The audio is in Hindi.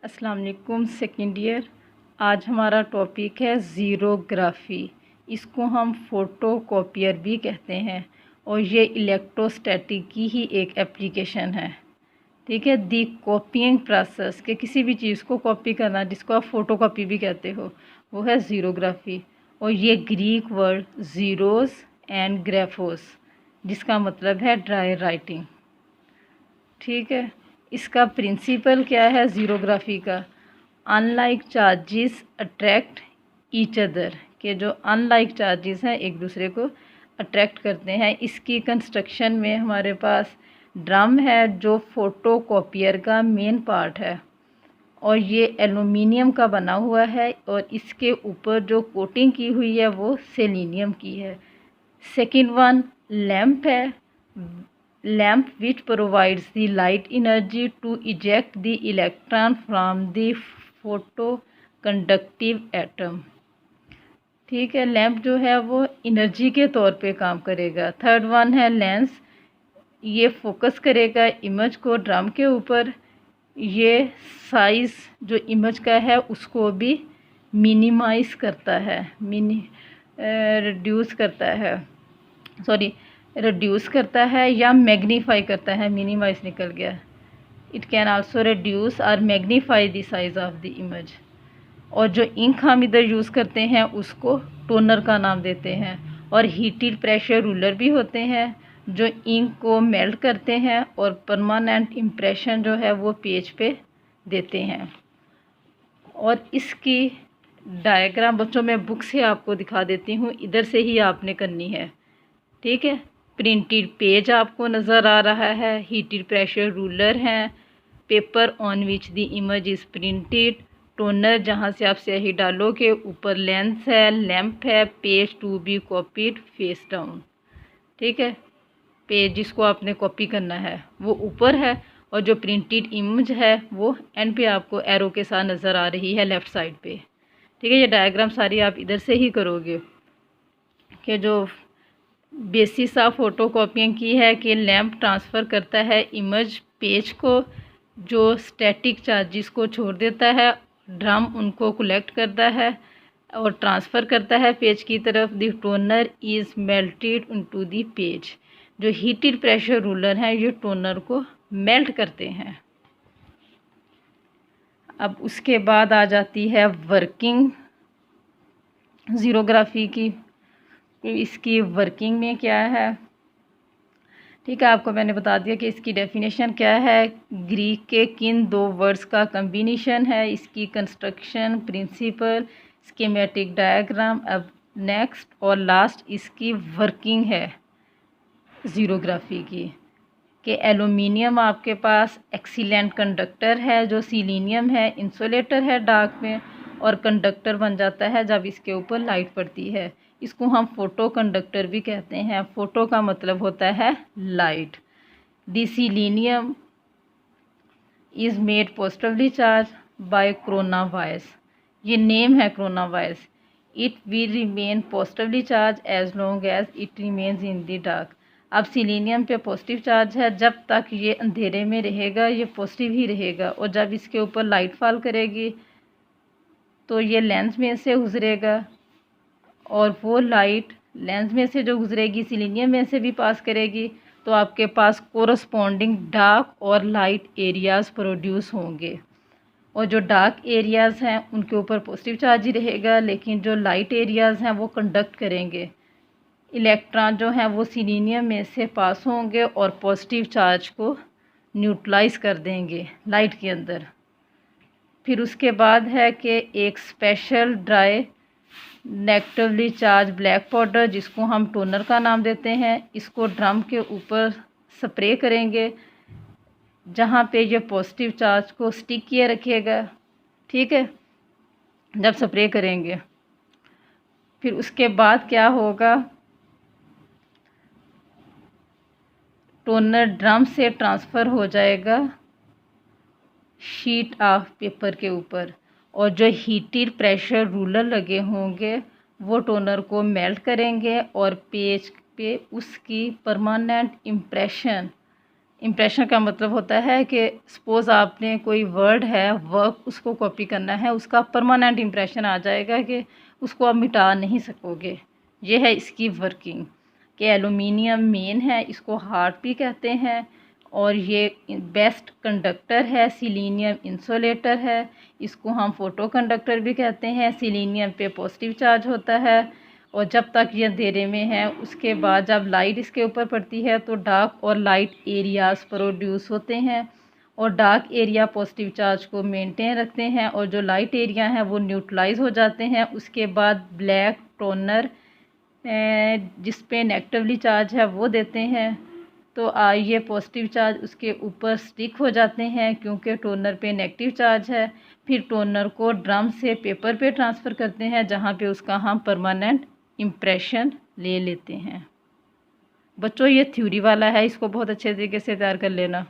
अस्सलाम वालेकुम सेकेंड ईयर। आज हमारा टॉपिक है ज़ीरोग्राफी। इसको हम फ़ोटो कॉपियर भी कहते हैं और ये इलेक्ट्रोस्टैटिक की ही एक एप्लीकेशन है। ठीक है, दी कॉपिंग प्रोसेस के किसी भी चीज़ को कॉपी करना, जिसको आप फ़ोटो कॉपी भी कहते हो, वो है ज़ीरोग्राफी। और ये ग्रीक वर्ड ज़ीरोस एंड ग्राफोस, जिसका मतलब है ड्राई राइटिंग। ठीक है, इसका प्रिंसिपल क्या है ज़ीरोग्राफी का? Unlike charges attract each other, के जो अनलाइक चार्जेस हैं एक दूसरे को अट्रैक्ट करते हैं। इसकी कंस्ट्रक्शन में हमारे पास ड्रम है जो फोटो कॉपियर का मेन पार्ट है और ये एलुमिनियम का बना हुआ है और इसके ऊपर जो कोटिंग की हुई है वो सेलेनियम की है। सेकंड वन लैंप है, lamp which provides the light energy to eject the electron from the photoconductive atom। ठीक है, लैंप जो है वो एनर्जी के तौर पे काम करेगा। थर्ड वन है लेंस, ये फोकस करेगा इमेज को ड्रम के ऊपर। ये साइज़ जो इमेज का है उसको भी मिनिमाइज करता है, रिड्यूस करता है या मैग्नीफाई करता है। मिनिमाइज निकल गया। इट कैन आल्सो रिड्यूस और magnify the size of the image. और जो इंक हम इधर यूज़ करते हैं उसको टोनर का नाम देते हैं। और हीटेड प्रेशर रूलर भी होते हैं जो इंक को मेल्ट करते हैं और परमानेंट इम्प्रेशन जो है वो पेज पे देते हैं। और इसकी डायग्राम बच्चों मैं बुक से आपको दिखा देती हूँ, इधर से ही आपने करनी है। ठीक है, प्रिंटेड पेज आपको नज़र आ रहा है, हीटेड प्रेशर रूलर हैं, paper on which the image is printed, toner जहाँ से आप स्याही डालोगे, ऊपर लेंस है, लैंप है, page to be copied face down. ठीक है, पेज जिसको आपने कॉपी करना है वो ऊपर है और जो प्रिंटेड इमेज है वो एंड पे आपको एरो के साथ नज़र आ रही है लेफ़्ट साइड पे। ठीक है, ये डायग्राम सारी आप इधर से ही करोगे कि जो बेसिस ऑफ फ़ोटो कॉपिंग की है कि लैंप ट्रांसफ़र करता है इमेज पेज को, जो स्टैटिक चार्जेस को छोड़ देता है, ड्रम उनको कलेक्ट करता है और ट्रांसफ़र करता है पेज की तरफ। The toner is melted into the page. जो हीटेड प्रेशर रूलर हैं ये टोनर को मेल्ट करते हैं। अब उसके बाद आ जाती है वर्किंग ज़ीरोग्राफी की। इसकी वर्किंग में क्या है? ठीक है, आपको मैंने बता दिया कि इसकी डेफिनेशन क्या है। ग्रीक के किन दो वर्ड्स का कम्बिनेशन है, इसकी कंस्ट्रक्शन, प्रिंसिपल, स्कीमेटिक डायग्राम। अब नेक्स्ट और लास्ट इसकी वर्किंग है ज़ीरोग्राफी की कि एलुमिनियम आपके पास एक्सीलेंट कंडक्टर है, जो सिलीनियम है इंसुलेटर है डार्क में और कंडक्टर बन जाता है जब इसके ऊपर लाइट पड़ती है। इसको हम फोटो कंडक्टर भी कहते हैं। फोटो का मतलब होता है light. The selenium is made positively charged by corona virus. ये नेम है corona virus. It will remain positively charged as long as it remains in the dark. अब सिलीनियम पे पॉजिटिव चार्ज है, जब तक ये अंधेरे में रहेगा ये पॉजिटिव ही रहेगा और जब इसके ऊपर लाइट फॉल करेगी तो ये लेंस में से गुजरेगा और वो लाइट लेंस में से जो गुजरेगी सिलीनियम में से भी पास करेगी, तो आपके पास कोरस्पॉन्डिंग डार्क और लाइट एरियाज़ प्रोड्यूस होंगे। और जो डार्क एरियाज़ हैं उनके ऊपर पॉजिटिव चार्ज ही रहेगा, लेकिन जो लाइट एरियाज़ हैं वो कंडक्ट करेंगे। इलेक्ट्रॉन जो हैं वो सिलीनियम में से पास होंगे और पॉजिटिव चार्ज को न्यूट्रलाइज कर देंगे लाइट के अंदर। फिर उसके बाद है कि एक special dry negatively charge black powder, जिसको हम टोनर का नाम देते हैं, इसको ड्रम के ऊपर स्प्रे करेंगे जहाँ पे ये पॉजिटिव चार्ज को स्टिक किए रखेगा। ठीक है, जब स्प्रे करेंगे फिर उसके बाद क्या होगा, टोनर ड्रम से ट्रांसफ़र हो जाएगा शीट ऑफ पेपर के ऊपर और जो हीटेड प्रेशर रूलर लगे होंगे वो टोनर को मेल्ट करेंगे और पेज पे उसकी परमानेंट इम्प्रेशन का मतलब होता है कि सपोज़ आपने कोई वर्ड है, वर्क, उसको कॉपी करना है, उसका परमानेंट इम्प्रेशन आ जाएगा कि उसको आप मिटा नहीं सकोगे। ये है इसकी वर्किंग कि एलुमिनियम मेन है, इसको हार्ट भी कहते हैं, और ये बेस्ट कंडक्टर है, सिलीनियम इंसुलेटर है, इसको हम फोटो कंडक्टर भी कहते हैं। सिलीनियम पे पॉजिटिव चार्ज होता है, और जब तक ये अंधेरे में है, उसके बाद जब लाइट इसके ऊपर पड़ती है तो डार्क और लाइट एरियाज़ प्रोड्यूस होते हैं, और डार्क एरिया पॉजिटिव चार्ज को मेंटेन रखते हैं, और जो लाइट एरिया हैं वो न्यूट्रलाइज हो जाते हैं। उसके बाद ब्लैक टोनर जिस पे नेगेटिवली चार्ज है वो देते हैं, तो ये पॉजिटिव चार्ज उसके ऊपर स्टिक हो जाते हैं क्योंकि टोनर पे नेगेटिव चार्ज है। फिर टोनर को ड्रम से पेपर पे ट्रांसफ़र करते हैं, जहाँ पे उसका हम परमानेंट इम्प्रेशन ले लेते हैं। बच्चों, ये थ्योरी वाला है, इसको बहुत अच्छे तरीके से तैयार कर लेना।